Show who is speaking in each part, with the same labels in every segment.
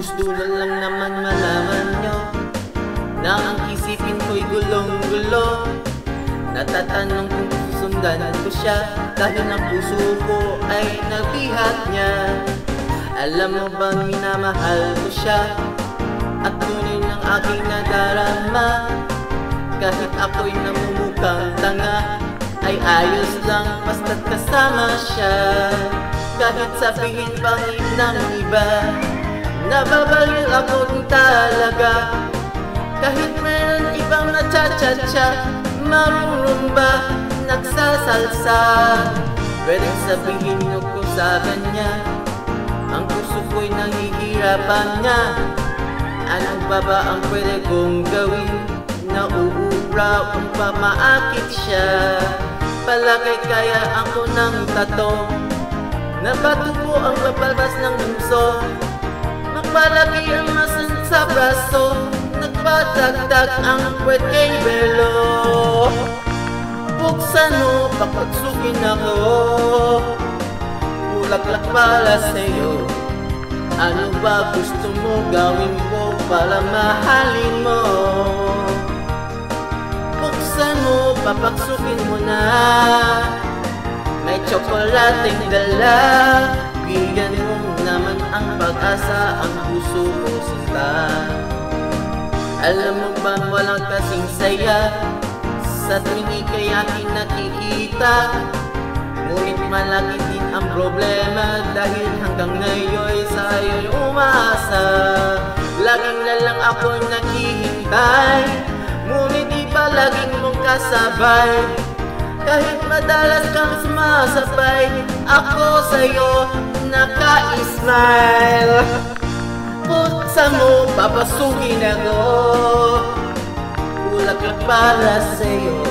Speaker 1: Gusto na lang naman malaman nyo na ang isipin ko'y gulong-gulo. Natatanong kung susundan ko siya dahil ang puso ko ay nabihat niya. Alam mo ba minamahal ko siya at tunay ng aking nadarama. Kahit ako'y namumukang tanga ay ayos lang basta't kasama siya. Kahit sabihin pang ng iba, nababalil ako din talaga. Kahit meron ibang na-cha-cha-cha, marurumba, nagsasalsa. Pwedeng sabihin nyo ko sa kanya, ang puso ko'y nahihirapan niya. Ano ba ang pwede kong gawin? Nauuraw ang pamaakit siya. Palagay kaya ako ng tato, napatubo ang papalbas ng puso. Magpalagi ang masan sa braso, nagpadagdag ang puwet kay belo. Buksan mo, papagsukin ako, bulaklak para sa'yo. Ano ba gusto mo gawin ko para mahalin mo? Buksan mo, papagsukin mo na, may tsokolating dala. Bigyan mo naman ang pag-asa, ang puso ko sinta. Alam mo ba walang kasing saya sa tuwing ika'y aking nakikita. Ngunit malaki din ang problema dahil hanggang ngayon'y sa'yo'y umaasa. Laging na lang ako'y naghihintay, ngunit di pa laging mong kasabay. Kahit madalas kang sumasabay, ako sa'yo naka-smile. Buksan mo, papasukin ako, bulaklak para sa'yo.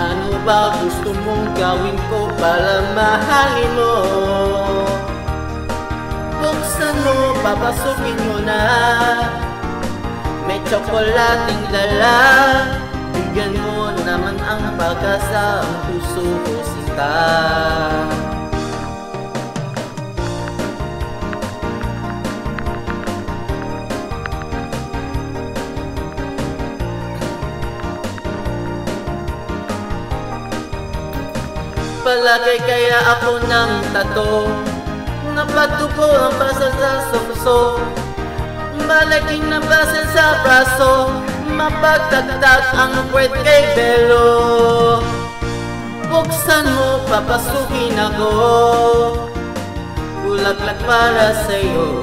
Speaker 1: Ano ba gusto mong gawin ko para mahalin mo? Buksan mo, papasukin mo na, may tsokolating dala. Bigyan mo naman ang pag-asa, ang puso ko sinta. Palagay kaya ako ng tato, napatubo ang basa sa sumso. Malaking na basa sa braso, mapagdagdag ang puwet kay belo. Buksan mo, papasukin ako, bulaklak para sa'yo.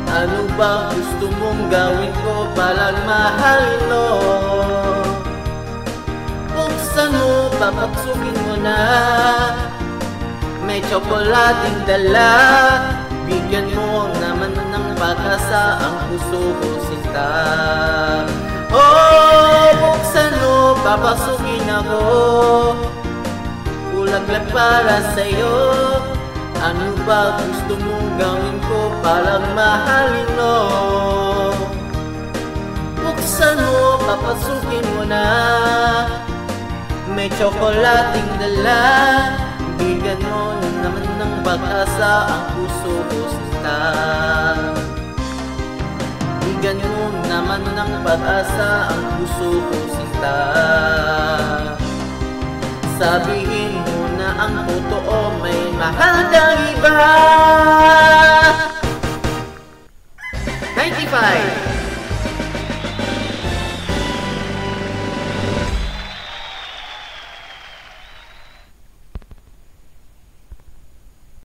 Speaker 1: Ano ba gusto mong gawin ko para mahalin mo? Buksan mo, papagsukin mo na, may tsokolating dala. Bigyan mo naman ng pag-asa, ang puso ko sinta. Oh, buksan mo, papagsukin ako, bulaklak para sa'yo. Ano ba gusto mong gawin ko para mahalin mo? Buksan mo, papasukin mo na, may tsokolating dala. Bigyan mo naman ng pag-asa, ang puso ko sinta. Bigyan mo naman ng pag-asa, ang puso ko sinta. Sabihin mo na ang totoo, may mahal kang iba. 95